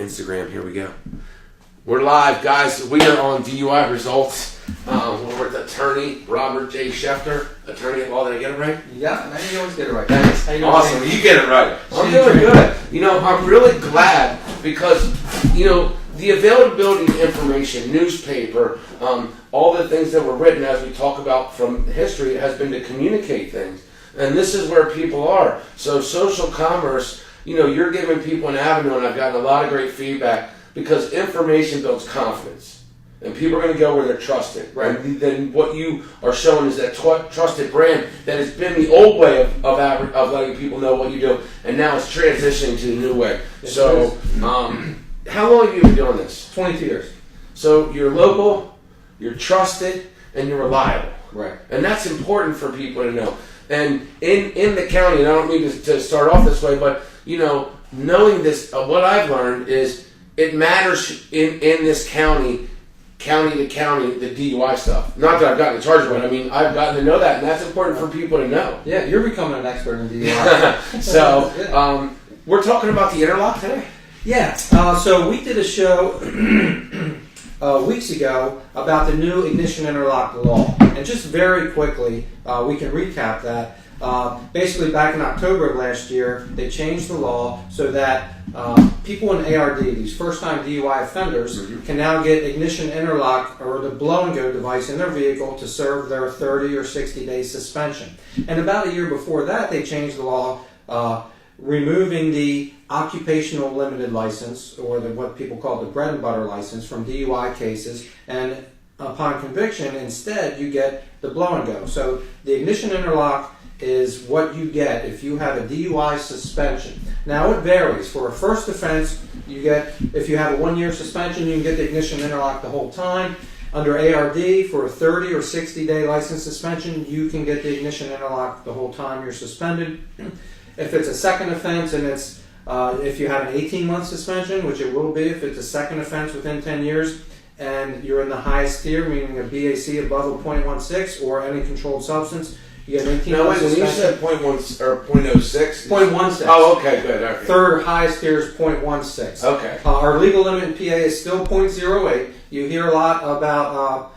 Instagram, here we go. We're live, guys. We are on DUI results. We're with attorney Robert J. Schefter, attorney at law. Did I get it right? Yeah, man, you always get it right. Thanks. How you Awesome. doing? You get it right. I'm doing good. You know, I'm really glad because, you know, the availability of information, newspaper, all the things that were written as we talk about from history has been to communicate things. And this is where people are. So social commerce, you know, you're giving people an avenue, and I've gotten a lot of great feedback because information builds confidence. And people are going to go where they're trusted. Right? And then what you are showing is that trusted brand that has been the old way of letting people know what you do, and now it's transitioning to the new way. So, how long have you been doing this? 22 years. So you're local, you're trusted, and you're reliable. Right. And that's important for people to know. And in the county, and I don't mean to start off this way, but, you know, knowing this, what I've learned is it matters in this county to county, the DUI stuff. Not that I've gotten in charge of it. I mean, I've gotten to know that, and that's important for people to know. Yeah, you're becoming an expert in DUI. So, we're talking about the Interlock today? Yeah. So we did a show weeks ago about the new ignition interlock law. And just very quickly, we can recap that. Basically, back in October of last year, they changed the law so that people in ARD, these first-time DUI offenders, can now get ignition interlock or the blow-and-go device in their vehicle to serve their 30 or 60-day suspension. And about a year before that, they changed the law, removing the occupational limited license, or what people call the bread and butter license, from DUI cases, and upon conviction, instead, you get the blow-and-go. So the ignition interlock is what you get if you have a DUI suspension. Now it varies. For a first offense, you get, if you have a 1-year suspension, you can get the ignition interlock the whole time. Under ARD, for a 30 or 60-day license suspension, you can get the ignition interlock the whole time you're suspended. If it's a second offense, and it's if you have an 18-month suspension, which it will be if it's a second offense within 10 years, and you're in the highest tier, meaning a BAC above a .16 or any controlled substance, you get an 18-month suspension. When you said .1 or .06? .16. Oh, okay, good. Okay. Third highest tier is .16. Okay. Our legal limit in PA is still .08. You hear a lot about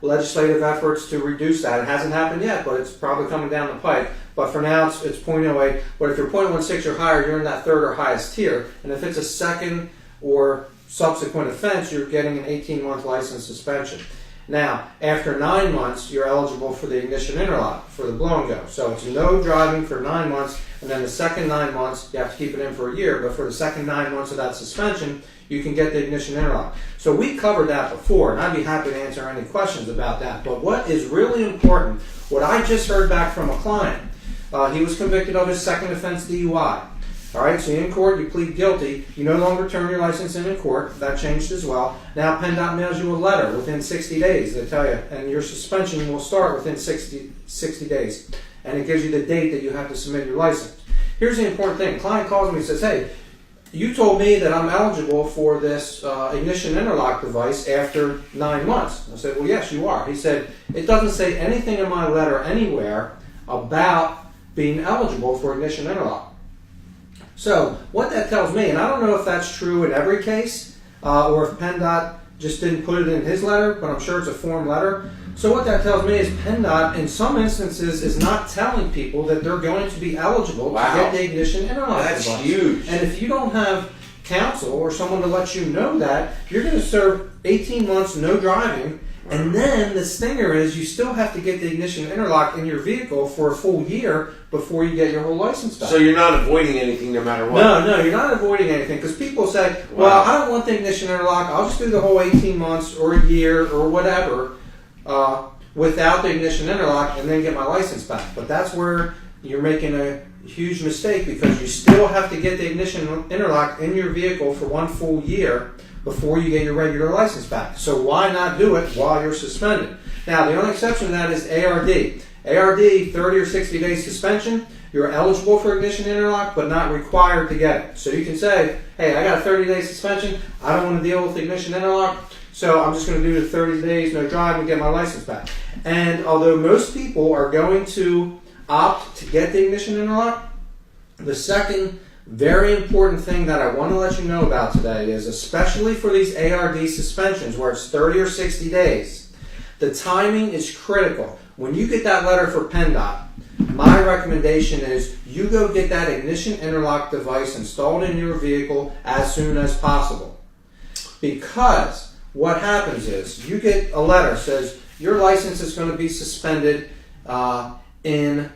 legislative efforts to reduce that. It hasn't happened yet, but it's probably coming down the pipe. But for now, it's .08. But if you're .16 or higher, you're in that third or highest tier. And if it's a second or subsequent offense, you're getting an 18-month license suspension. Now, after 9 months, you're eligible for the ignition interlock, for the blow-and-go. So it's no driving for 9 months, and then the second 9 months, you have to keep it in for a year, but for the second 9 months of that suspension, you can get the ignition interlock. So we covered that before, and I'd be happy to answer any questions about that. But what is really important, what I just heard back from a client, he was convicted of his second offense DUI. All right, so in court, you plead guilty. You no longer turn your license in court. That changed as well. Now, PennDOT mails you a letter within 60 days. They tell you, and your suspension will start within 60 days. And it gives you the date that you have to submit your license. Here's the important thing. The client calls me and says, hey, you told me that I'm eligible for this ignition interlock device after 9 months. I said, well, yes, you are. He said, it doesn't say anything in my letter anywhere about being eligible for ignition interlock. So what that tells me, and I don't know if that's true in every case, or if PennDOT just didn't put it in his letter, but I'm sure it's a form letter. So what that tells me is PennDOT, in some instances, is not telling people that they're going to be eligible to get the ignition interlock device. That's huge. And if you don't have counsel or someone to let you know that, you're going to serve 18 months no driving. And then the stinger is you still have to get the ignition interlock in your vehicle for a full year before you get your whole license back. So you're not avoiding anything no matter what? No, you're not avoiding anything, because people say, well, I don't want the ignition interlock. I'll just do the whole 18 months or a year or whatever without the ignition interlock and then get my license back. But that's where you're making a huge mistake, because you still have to get the ignition interlock in your vehicle for 1 full year before you get your regular license back. So why not do it while you're suspended? Now, the only exception to that is ARD. ARD, 30 or 60 day suspension, you're eligible for ignition interlock, but not required to get it. So you can say, hey, I got a 30-day suspension, I don't want to deal with ignition interlock, so I'm just going to do the 30 days, no drive, and get my license back. And although most people are going to opt to get the ignition interlock, the second Very important thing that I want to let you know about today is, especially for these ARD suspensions where it's 30 or 60 days, the timing is critical. When you get that letter for PennDOT, my recommendation is you go get that ignition interlock device installed in your vehicle as soon as possible. Because what happens is you get a letter that says your license is going to be suspended in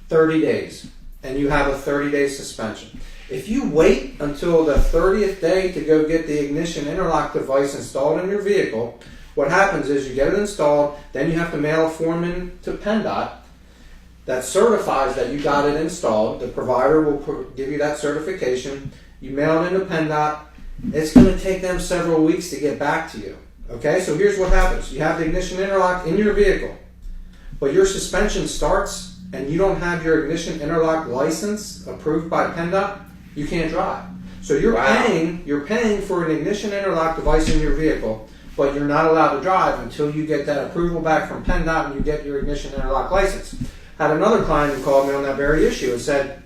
30 days, and you have a 30-day suspension. If you wait until the 30th day to go get the ignition interlock device installed in your vehicle, what happens is you get it installed, then you have to mail a form in to PennDOT that certifies that you got it installed. The provider will give you that certification. You mail it into PennDOT. It's going to take them several weeks to get back to you. Okay, so here's what happens. You have the ignition interlock in your vehicle, but your suspension starts and you don't have your ignition interlock license approved by PennDOT, you can't drive. So you're paying for an ignition interlock device in your vehicle, but you're not allowed to drive until you get that approval back from PennDOT and you get your ignition interlock license. Had another client who called me on that very issue and said,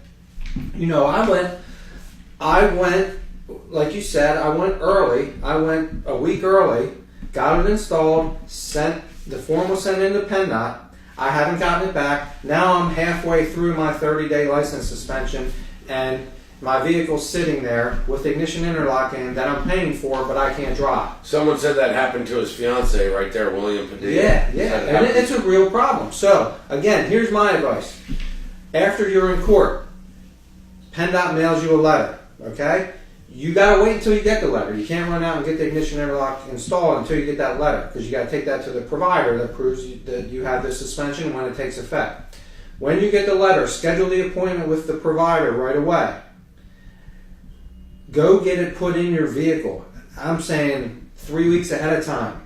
I went, like you said, I went early. I went a week early, got it installed, the form was sent into PennDOT. I haven't gotten it back. Now I'm halfway through my 30-day license suspension, and my vehicle's sitting there with the ignition interlock in that I'm paying for, but I can't drive. Someone said that happened to his fiance right there, William Padilla. Yeah, and it's a real problem. So, again, here's my advice. After you're in court, PennDOT mails you a letter, okay? You got to wait until you get the letter. You can't run out and get the ignition interlock installed until you get that letter, because you got to take that to the provider that proves that you have the suspension when it takes effect. When you get the letter, schedule the appointment with the provider right away. Go get it put in your vehicle. I'm saying 3 weeks ahead of time.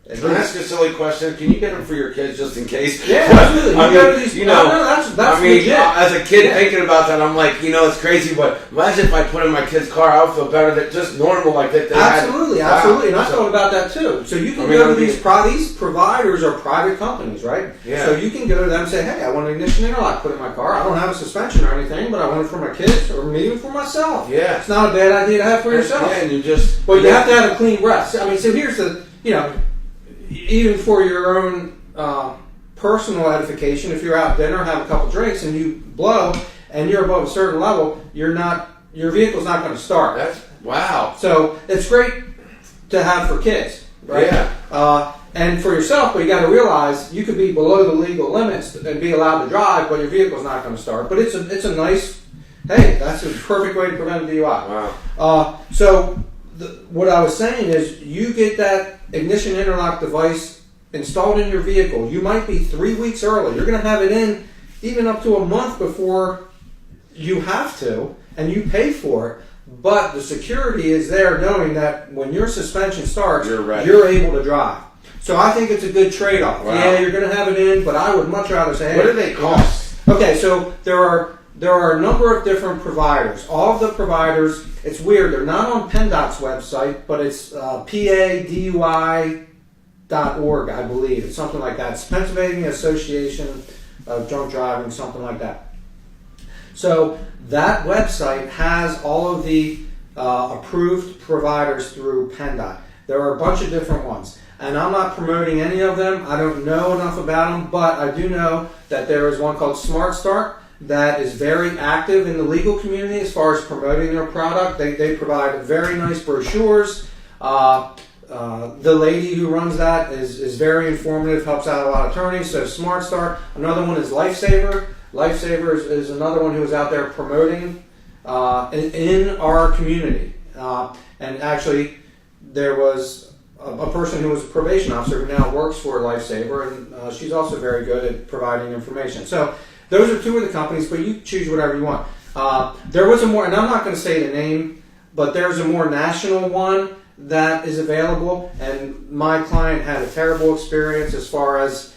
Can I ask a silly question? Can you get them for your kids just in case? Yeah, absolutely. That's legit. As a kid thinking about that, I'm like, it's crazy, but imagine if I put in my kid's car, I would feel better than just normal like that. Absolutely. And I thought about that too. So you can go to these providers are private companies, right? Yeah. So you can go to them and say, hey, I want an ignition interlock put in my car. I don't have a suspension or anything, but I want it for my kids or even for myself. Yeah. It's not a bad idea to have for yourself. Yeah, and you have to have a clean rest. I mean, so here's the, even for your own personal edification, if you're out dinner, have a couple drinks, and you blow, and you're above a certain level, your vehicle's not going to start. Wow. So it's great to have for kids, right? Yeah. And for yourself, but you got to realize you could be below the legal limits and be allowed to drive, but your vehicle's not going to start. But it's a nice, hey, that's a perfect way to prevent a DUI. Wow. What I was saying is, you get that ignition interlock device installed in your vehicle. You might be 3 weeks early. You're going to have it in even up to a month before you have to, and you pay for it. But the security is there knowing that when your suspension starts, you're able to drive. So I think it's a good trade-off. Wow. Yeah, you're going to have it in, but I would much rather say, hey, what do they cost? Okay, so there are a number of different providers. All of the providers, it's weird, they're not on PennDOT's website, but it's PADUI.org, I believe. It's something like that. It's Pennsylvania Association of Drunk Driving, something like that. So that website has all of the approved providers through PennDOT. There are a bunch of different ones. And I'm not promoting any of them. I don't know enough about them, but I do know that there is one called Smart Start that is very active in the legal community as far as promoting their product. They provide very nice brochures. The lady who runs that is very informative, helps out a lot of attorneys. So Smart Start. Another one is Lifesaver. Lifesaver is another one who is out there promoting in our community. And actually, there was a person who was a probation officer who now works for Lifesaver, and she's also very good at providing information. So those are two of the companies, but you choose whatever you want. There was a more, and I'm not going to say the name, but there's a more national one that is available, and my client had a terrible experience as far as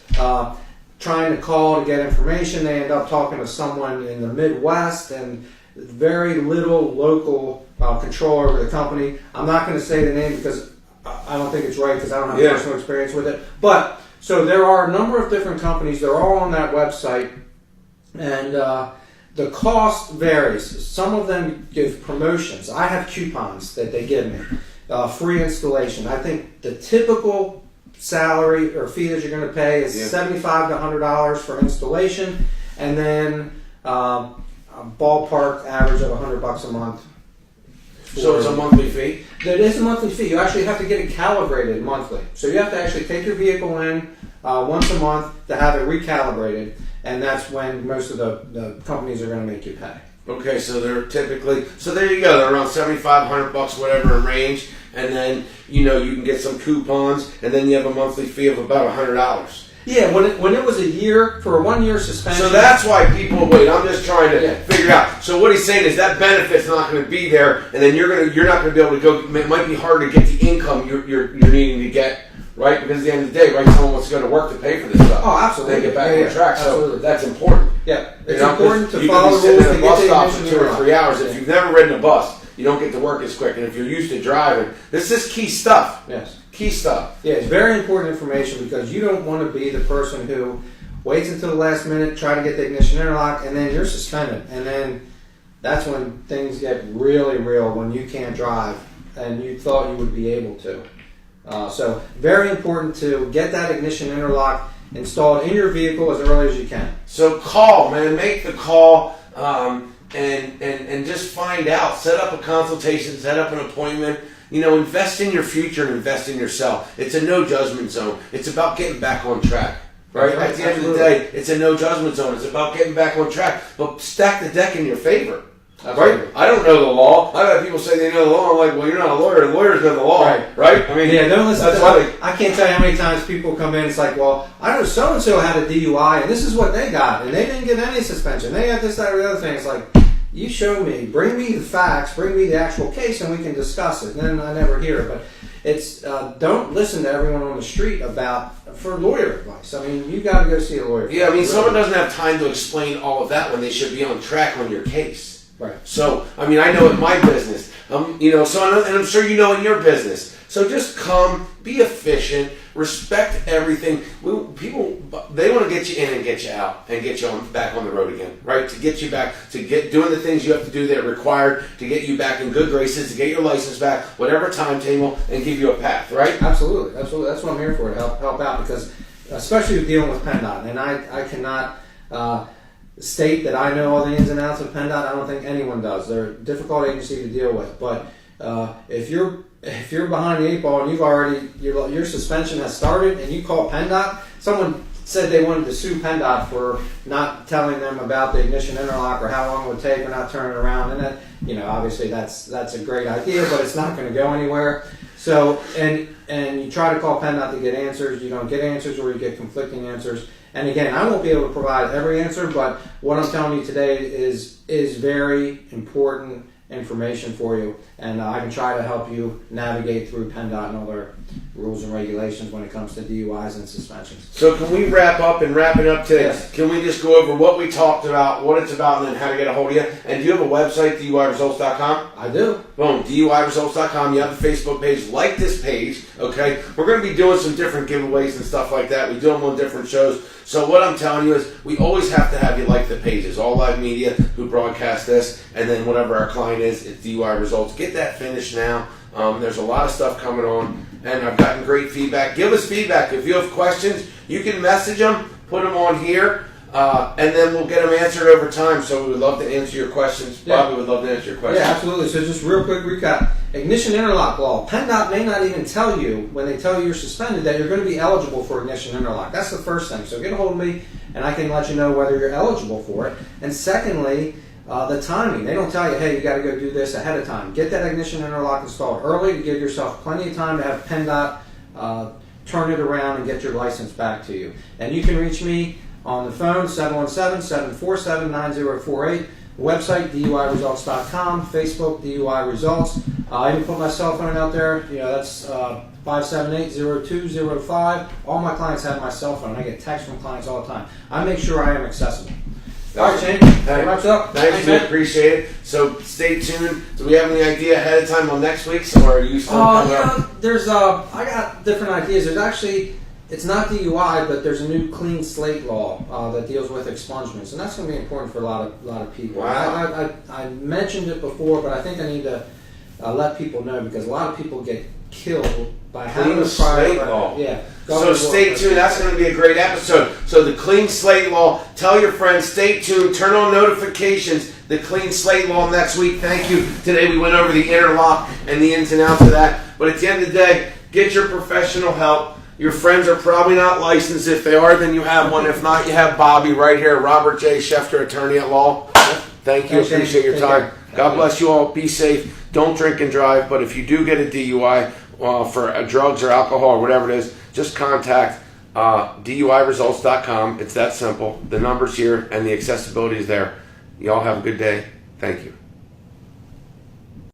trying to call to get information. They end up talking to someone in the Midwest, and very little local control over the company. I'm not going to say the name because I don't think it's right, because I don't have personal experience with it. But so there are a number of different companies. They're all on that website, and The cost varies. Some of them give promotions. I have coupons that they give me, free installation. I think the typical salary or fee that you're going to pay is $75 to $100 for installation, and then a ballpark average of $100 a month. So it's a monthly fee? It is a monthly fee. You actually have to get it calibrated monthly. So you have to actually take your vehicle in once a month to have it recalibrated, and that's when most of the companies are going to make you pay. Okay, so they're typically, so there you go, they're around $75, $100, whatever in range, and then, you can get some coupons, and then you have a monthly fee of about $100. Yeah, when it was a year, for a 1 year suspension. So that's why people wait. I'm just trying to figure out. So what he's saying is that benefit's not going to be there, and then you're not going to be able to go. It might be hard to get the income you're needing to get, right? Because at the end of the day, right, someone wants to go to work to pay for this stuff. Oh, absolutely. They get back on track. Absolutely. So that's important. Yeah, it's important to follow you rules. can be sitting at a bus stop for 2 or 3 hours. Yeah. If you've never ridden a bus, you don't get to work as quick. And if you're used to driving, this is key stuff. Yes. Key stuff. Yeah, it's very important information because you don't want to be the person who waits until the last minute, try to get the ignition interlock, and then you're suspended. And then that's when things get really real, when you can't drive and you thought you would be able to. So very important to get that ignition interlock installed in your vehicle as early as you can. So call, man. Make the call and just find out. Set up a consultation. Set up an appointment. Invest in your future and invest in yourself. It's a no judgment zone. It's about getting back on track. Right? At the end of the day, it's a no judgment zone. It's about getting back on track. But stack the deck in your favor. Right? I don't know the law. I've had people say they know the law. I'm like, well, you're not a lawyer. Lawyers know the law. Right? I mean, don't listen that's to why I can't tell you how many times people come in. It's like, well, I know so-and-so had a DUI, and this is what they got, and they didn't get any suspension. They got this, that, or the other thing. It's like, you show me, bring me the facts, bring me the actual case, and we can discuss it. And then I never hear it. But it's don't listen to everyone on the street for lawyer advice. I mean, you got to go see a lawyer. Yeah, I mean, someone doesn't have time to explain all of that when they should be on track on your case. Right. So, I mean, I know in my business, and I'm sure you know in your business. So just come, be efficient, respect everything. People, they want to get you in and get you out and get you back on the road again, right? To get you back, to get doing the things you have to do that are required to get you back in good graces, to get your license back, whatever timetable, and give you a path, right? Absolutely. That's what I'm here for, to help out, because especially with dealing with PennDOT, and I cannot state that I know all the ins and outs of PennDOT. I don't think anyone does. They're a difficult agency to deal with, but if you're behind the 8 ball and you've already your suspension has started and you call PennDOT, someone said they wanted to sue PennDOT for not telling them about the ignition interlock or how long it would take or not turning it around, and that obviously that's a great idea, but it's not going to go anywhere. So and you try to call PennDOT to get answers, you don't get answers, or you get conflicting answers. And again, I won't be able to provide every answer, but what I'm telling you today is very important information for you, and I can try to help you navigate through PennDOT and all their rules and regulations when it comes to DUIs and suspensions. So can we wrap up today? Yes. Can we just go over what we talked about, what it's about, and then how to get a hold of you? And do you have a website, DUIResults.com? I do. Boom, DUIResults.com. You have a Facebook page. Like this page, okay? We're going to be doing some different giveaways and stuff like that. We do them on different shows. So what I'm telling you is we always have to have you like the pages. All Live Media, who broadcast this, and then whatever our client is, it's DUI Results. Get that finished now. There's a lot of stuff coming on, and I've gotten great feedback. Give us feedback. If you have questions, you can message them, put them on here, and then we'll get them answered over time. So we would love to answer your questions. Yeah. Bobby would love to answer your questions. Yeah, absolutely. So just real quick recap. Ignition interlock law. PennDOT may not even tell you, when they tell you you're suspended, that you're going to be eligible for ignition interlock. That's the first thing. So get a hold of me, and I can let you know whether you're eligible for it. And secondly, the timing. They don't tell you, hey, you got to go do this ahead of time. Get that ignition interlock installed early to give yourself plenty of time to have PennDOT turn it around and get your license back to you. And you can reach me on the phone, 717-747-9048. Website, DUIResults.com. Facebook, DUI Results. I even put my cell phone out there. That's 578-0205. All my clients have my cell phone. I get texts from clients all the time. I make sure I am accessible. All right, Shane. That wraps up. Thanks, man. Appreciate it. So stay tuned. Do we have any idea ahead of time on next week's, or are you still coming up? I got different ideas. There's actually it's not DUI, but there's a new clean slate law that deals with expungements, and that's going to be important for a lot of people. Wow. I mentioned it before, but I think I need to let people know, because a lot of people get killed by having Clean a prior slate record. law. Yeah. So stay tuned. That's going to be a great episode. So the clean slate law. Tell your friends. Stay tuned. Turn on notifications. The clean slate law next week. Thank you. Today we went over the interlock and the ins and outs of that. But at the end of the day, get your professional help. Your friends are probably not licensed. If they are, then you have one. If not, you have Bobby right here. Robert J. Schefter, attorney at law. Thank you. Appreciate your time. God bless you all. Be safe. Don't drink and drive. But if you do get a DUI for drugs or alcohol or whatever it is, just contact DUIresults.com. It's that simple. The number's here and the accessibility is there. Y'all have a good day. Thank you.